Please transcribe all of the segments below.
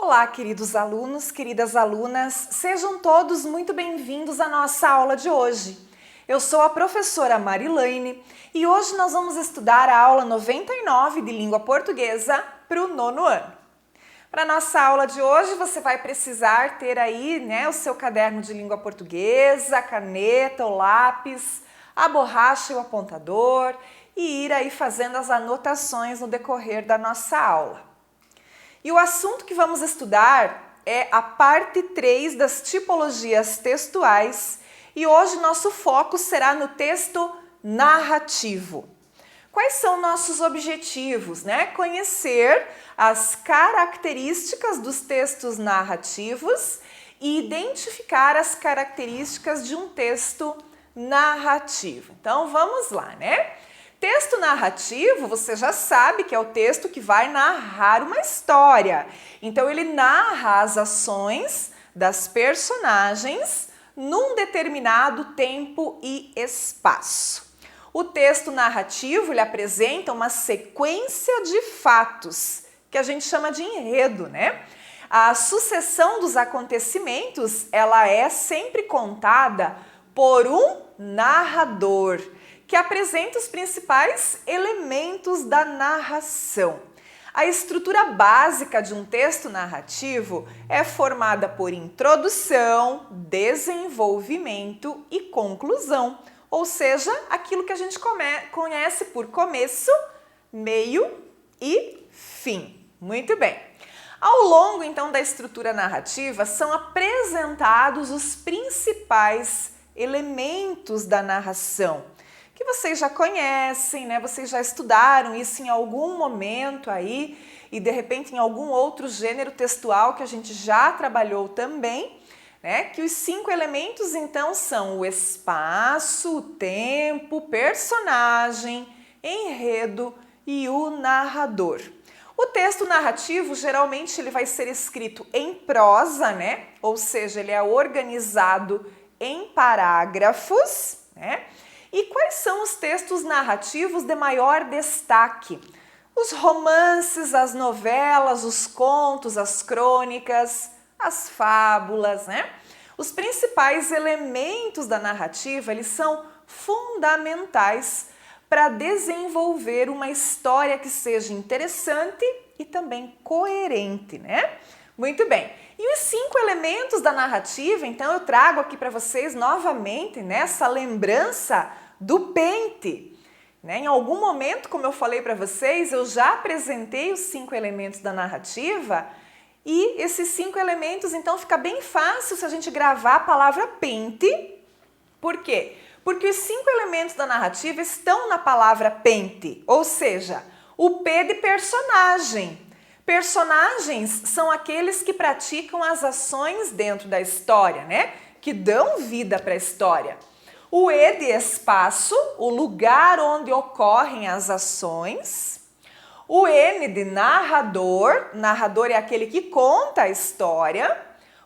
Olá, queridos alunos, queridas alunas, sejam todos muito bem-vindos à nossa aula de hoje. Eu sou a professora Marilaine e hoje nós vamos estudar a aula 99 de língua portuguesa para o nono ano. Para a nossa aula de hoje, você vai precisar ter aí, o seu caderno de língua portuguesa, a caneta, o lápis, a borracha e o apontador e ir aí fazendo as anotações no decorrer da nossa aula. E o assunto que vamos estudar é a parte 3 das tipologias textuais e hoje nosso foco será no texto narrativo. Quais são nossos objetivos? Conhecer as características dos textos narrativos e identificar as características de um texto narrativo. Então vamos lá, Texto narrativo, você já sabe que é o texto que vai narrar uma história. Então ele narra as ações das personagens num determinado tempo e espaço. O texto narrativo, ele apresenta uma sequência de fatos, que a gente chama de enredo, A sucessão dos acontecimentos, ela é sempre contada por um narrador, que apresenta os principais elementos da narração. A estrutura básica de um texto narrativo é formada por introdução, desenvolvimento e conclusão, ou seja, aquilo que a gente conhece por começo, meio e fim. Muito bem. Ao longo, então, da estrutura narrativa, são apresentados os principais elementos da narração, que vocês já conhecem, vocês já estudaram isso em algum momento aí e de repente em algum outro gênero textual que a gente já trabalhou também, que os 5 elementos então são o espaço, o tempo, o personagem, enredo e o narrador. O texto narrativo geralmente ele vai ser escrito em prosa, ou seja, ele é organizado em parágrafos, E quais são os textos narrativos de maior destaque? Os romances, as novelas, os contos, as crônicas, as fábulas, Os principais elementos da narrativa, eles são fundamentais para desenvolver uma história que seja interessante e também coerente, Muito bem. E os 5 elementos da narrativa, então eu trago aqui para vocês novamente nessa lembrança do pente. Em algum momento, como eu falei para vocês, eu já apresentei os 5 elementos da narrativa e esses 5 elementos, então, fica bem fácil se a gente gravar a palavra pente. Por quê? Porque os 5 elementos da narrativa estão na palavra pente, ou seja, o P de personagem. Personagens são aqueles que praticam as ações dentro da história, Que dão vida para a história. O E de espaço, o lugar onde ocorrem as ações. O N de narrador, narrador é aquele que conta a história.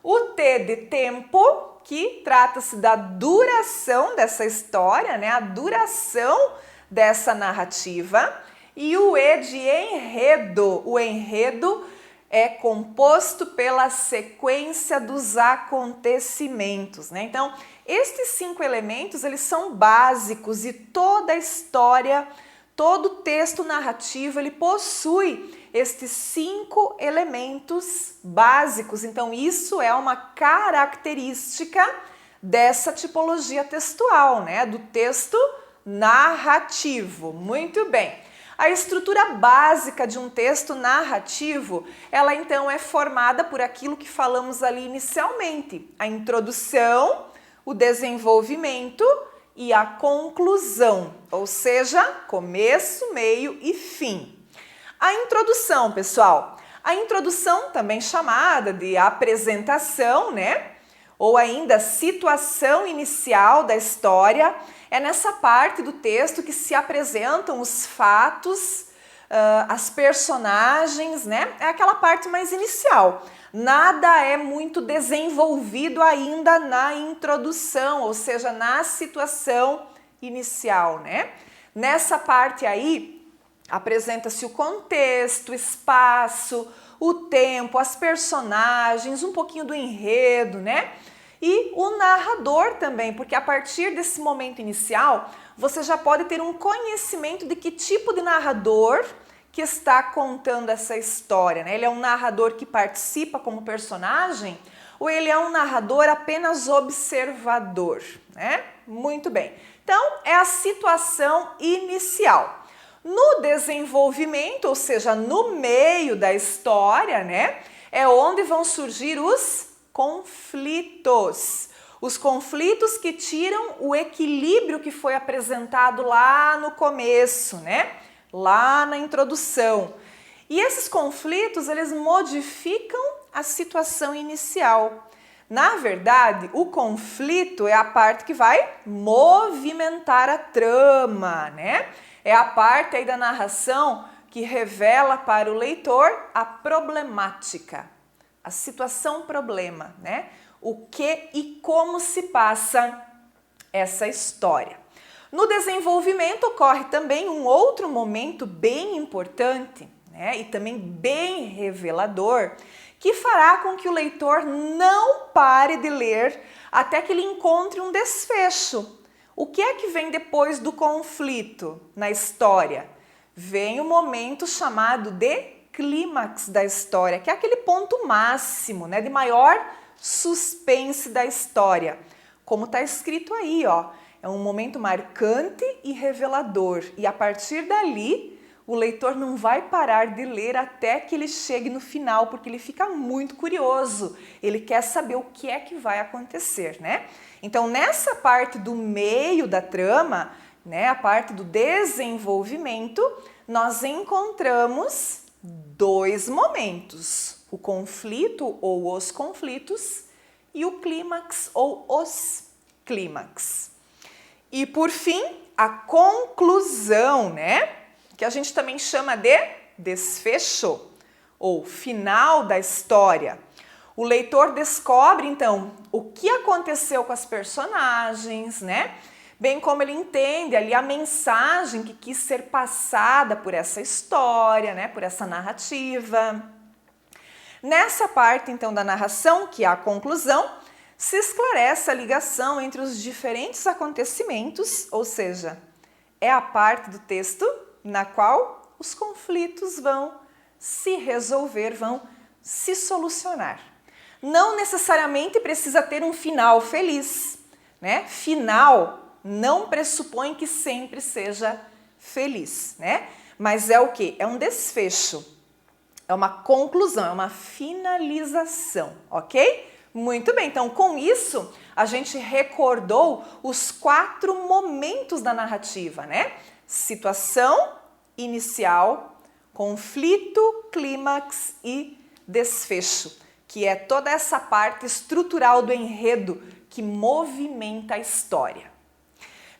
O T de tempo, que trata-se da duração dessa história, A duração dessa narrativa. E o E de enredo. O enredo é composto pela sequência dos acontecimentos, Então, estes 5 elementos, eles são básicos e toda a história, todo o texto narrativo, ele possui estes 5 elementos básicos. Então, isso é uma característica dessa tipologia textual, Do texto narrativo. Muito bem. A estrutura básica de um texto narrativo, ela então é formada por aquilo que falamos ali inicialmente, a introdução, o desenvolvimento e a conclusão, ou seja, começo, meio e fim. A introdução, pessoal, a introdução também chamada de apresentação, Ou ainda situação inicial da história, é nessa parte do texto que se apresentam os fatos, as personagens, É aquela parte mais inicial. Nada é muito desenvolvido ainda na introdução, ou seja, na situação inicial, Nessa parte aí, apresenta-se o contexto, o espaço, o tempo, as personagens, um pouquinho do enredo, né? E o narrador também, porque a partir desse momento inicial, você já pode ter um conhecimento de que tipo de narrador que está contando essa história, né? Ele é um narrador que participa como personagem ou ele é um narrador apenas observador, né? Muito bem. Então, é a situação inicial. No desenvolvimento, ou seja, no meio da história, né? É onde vão surgir os conflitos. Os conflitos que tiram o equilíbrio que foi apresentado lá no começo, né? Lá na introdução. E esses conflitos, eles modificam a situação inicial. Na verdade, o conflito é a parte que vai movimentar a trama, né? É a parte aí da narração que revela para o leitor a problemática, a situação problema, né? O que e como se passa essa história. No desenvolvimento ocorre também um outro momento bem importante, né? E também bem revelador, que fará com que o leitor não pare de ler até que ele encontre um desfecho. O que é que vem depois do conflito na história? Vem o momento chamado de clímax da história, que é aquele ponto máximo, né, de maior suspense da história. Como está escrito aí, ó, é um momento marcante e revelador. E a partir dali, o leitor não vai parar de ler até que ele chegue no final, porque ele fica muito curioso. Ele quer saber o que é que vai acontecer, né? Então, nessa parte do meio da trama, né, a parte do desenvolvimento, nós encontramos dois momentos: o conflito ou os conflitos e o clímax ou os clímax. E por fim, a conclusão, né? Que a gente também chama de desfecho ou final da história. O leitor descobre, então, o que aconteceu com as personagens, né? Bem como ele entende ali a mensagem que quis ser passada por essa história, né? Por essa narrativa. Nessa parte, então, da narração, que é a conclusão, se esclarece a ligação entre os diferentes acontecimentos, ou seja, é a parte do texto na qual os conflitos vão se resolver, vão se solucionar. Não necessariamente precisa ter um final feliz, né? Final não pressupõe que sempre seja feliz, né? Mas é o quê? É um desfecho, é uma conclusão, é uma finalização, ok? Muito bem, então com isso a gente recordou os 4 momentos da narrativa, né? Situação inicial, conflito, clímax e desfecho, que é toda essa parte estrutural do enredo que movimenta a história.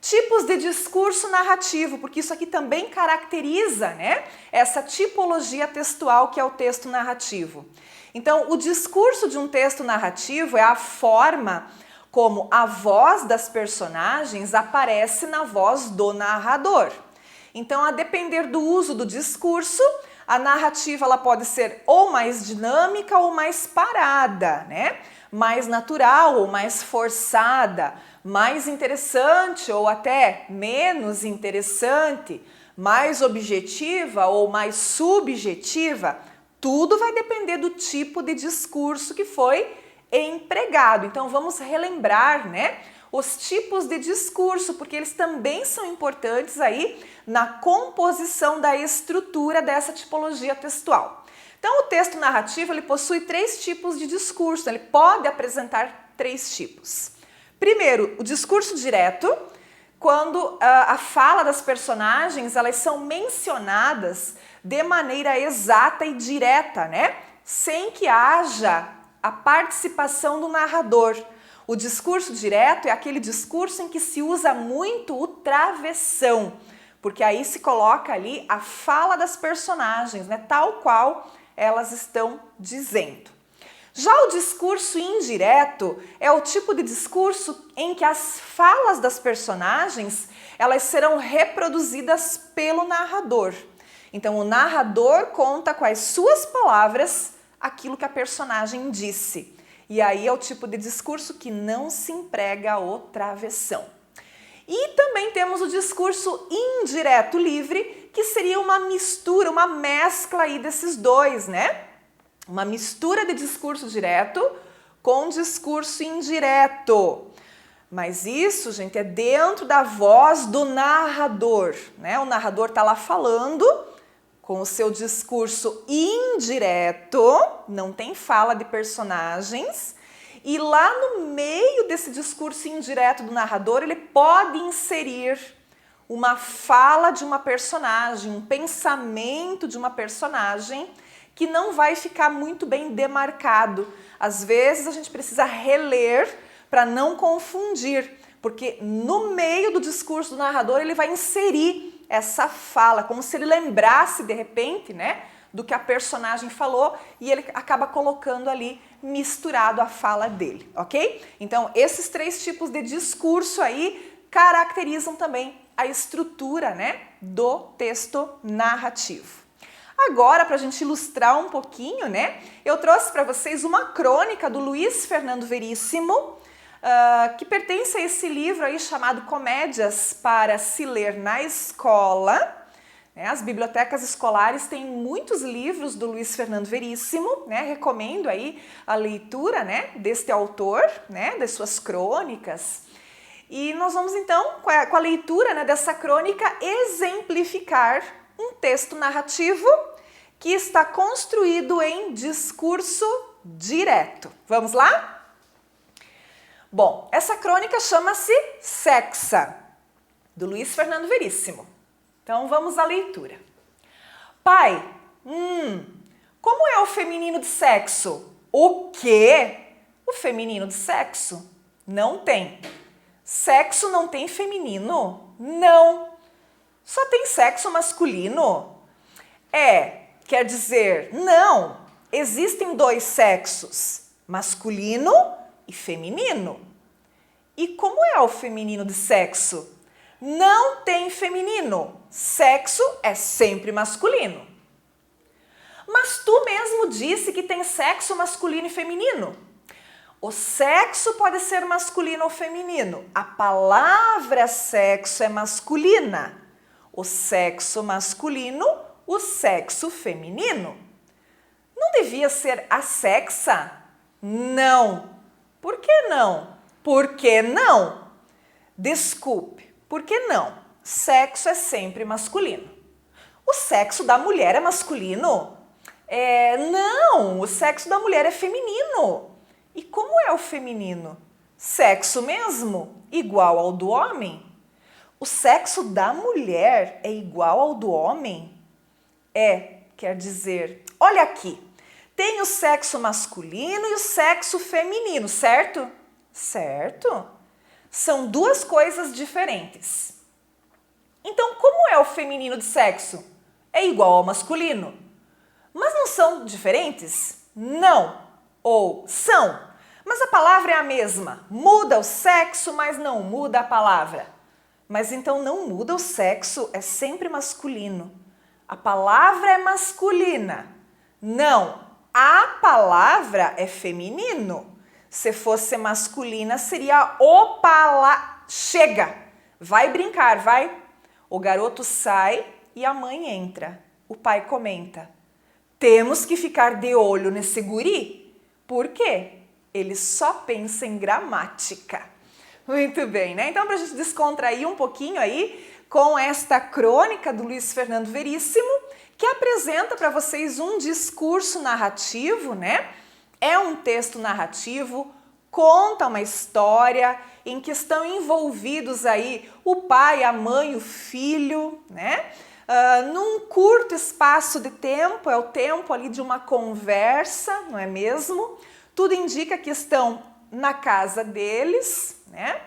Tipos de discurso narrativo, porque isso aqui também caracteriza, né, essa tipologia textual que é o texto narrativo. Então, o discurso de um texto narrativo é a forma como a voz das personagens aparece na voz do narrador. Então, a depender do uso do discurso, a narrativa ela pode ser ou mais dinâmica ou mais parada, né? Mais natural ou mais forçada, mais interessante ou até menos interessante, mais objetiva ou mais subjetiva. Tudo vai depender do tipo de discurso que foi empregado. Então, vamos relembrar, né, os tipos de discurso, porque eles também são importantes aí na composição da estrutura dessa tipologia textual. Então, o texto narrativo ele possui 3 tipos de discurso, ele pode apresentar 3 tipos. Primeiro, o discurso direto, quando a fala das personagens elas são mencionadas de maneira exata e direta, né? Sem que haja a participação do narrador. O discurso direto é aquele discurso em que se usa muito o travessão, porque aí se coloca ali a fala das personagens, né? Tal qual elas estão dizendo. Já o discurso indireto é o tipo de discurso em que as falas das personagens elas serão reproduzidas pelo narrador. Então, o narrador conta com as suas palavras aquilo que a personagem disse. E aí é o tipo de discurso que não se emprega o travessão. E também temos o discurso indireto livre, que seria uma mistura, uma mescla aí desses dois, né? Uma mistura de discurso direto com discurso indireto. Mas isso, gente, é dentro da voz do narrador, né? O narrador está lá falando com o seu discurso indireto, não tem fala de personagens, e lá no meio desse discurso indireto do narrador, ele pode inserir uma fala de uma personagem, um pensamento de uma personagem que não vai ficar muito bem demarcado. Às vezes a gente precisa reler para não confundir, porque no meio do discurso do narrador ele vai inserir essa fala, como se ele lembrasse de repente, né, do que a personagem falou e ele acaba colocando ali misturado a fala dele, ok? Então, esses três tipos de discurso aí caracterizam também a estrutura, né, do texto narrativo. Agora, para a gente ilustrar um pouquinho, né, eu trouxe para vocês uma crônica do Luiz Fernando Veríssimo, que pertence a esse livro aí chamado Comédias para se ler na escola. As bibliotecas escolares têm muitos livros do Luiz Fernando Veríssimo, né? Recomendo aí a leitura, né, deste autor, né, das suas crônicas. E nós vamos então, com a leitura, né, dessa crônica, exemplificar um texto narrativo que está construído em discurso direto. Vamos lá? Bom, essa crônica chama-se Sexa, do Luiz Fernando Veríssimo. Então vamos à leitura. Pai, como é o feminino de sexo? O quê? O feminino de sexo? Não tem. Sexo não tem feminino? Não. Só tem sexo masculino? Quer dizer, não. Existem dois sexos, masculino e feminino. E como é o feminino de sexo? Não tem feminino. Sexo é sempre masculino. Mas tu mesmo disse que tem sexo masculino e feminino. O sexo pode ser masculino ou feminino. A palavra sexo é masculina. O sexo masculino, o sexo feminino. Não devia ser assexa? Não. Por que não? Por que não? Desculpe, por que não? Sexo é sempre masculino. O sexo da mulher é masculino? Não, o sexo da mulher é feminino. E como é o feminino? Sexo mesmo? Igual ao do homem? O sexo da mulher é igual ao do homem? Quer dizer, olha aqui, tem o sexo masculino e o sexo feminino, certo? Certo? São duas coisas diferentes. Então, como é o feminino de sexo? É igual ao masculino. Mas não são diferentes? Não. Ou são. Mas a palavra é a mesma. Muda o sexo, mas não muda a palavra. Mas então não muda o sexo, é sempre masculino. A palavra é masculina. Não, a palavra é feminino. Se fosse masculina, seria o Chega, vai brincar, vai. O garoto sai e a mãe entra. O pai comenta: temos que ficar de olho nesse guri. Por quê? Ele só pensa em gramática. Muito bem, né? Então, para a gente descontrair um pouquinho aí com esta crônica do Luiz Fernando Veríssimo, que apresenta para vocês um discurso narrativo, né? É um texto narrativo, conta uma história em que estão envolvidos aí o pai, a mãe, o filho, né? Num curto espaço de tempo, é o tempo ali de uma conversa, não é mesmo? Tudo indica que estão na casa deles, né?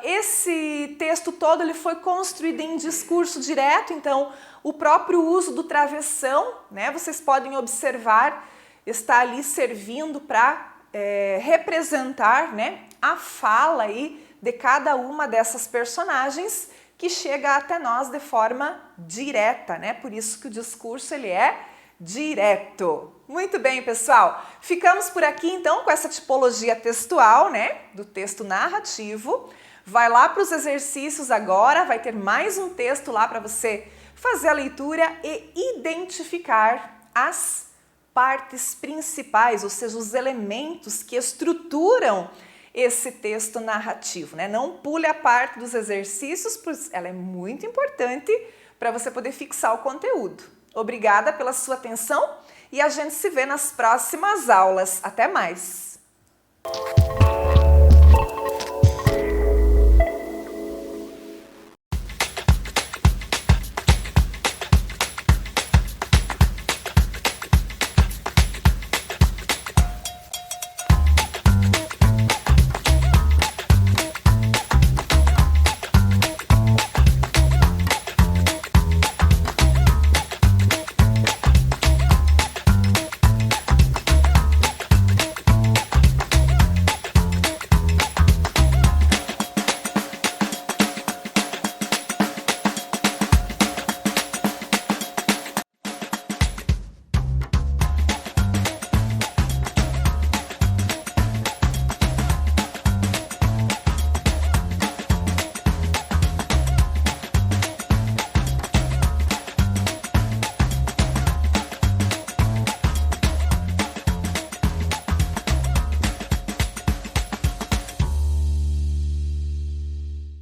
Esse texto todo ele foi construído em discurso direto, então o próprio uso do travessão, né? Vocês podem observar, está ali servindo para representar, né, a fala aí de cada uma dessas personagens que chega até nós de forma direta, né? Por isso que o discurso ele é direto. Muito bem, pessoal. Ficamos por aqui então com essa tipologia textual, né, do texto narrativo. Vai lá para os exercícios agora, vai ter mais um texto lá para você fazer a leitura e identificar as partes principais, ou seja, os elementos que estruturam esse texto narrativo, né? Não pule a parte dos exercícios, pois ela é muito importante para você poder fixar o conteúdo. Obrigada pela sua atenção e a gente se vê nas próximas aulas. Até mais!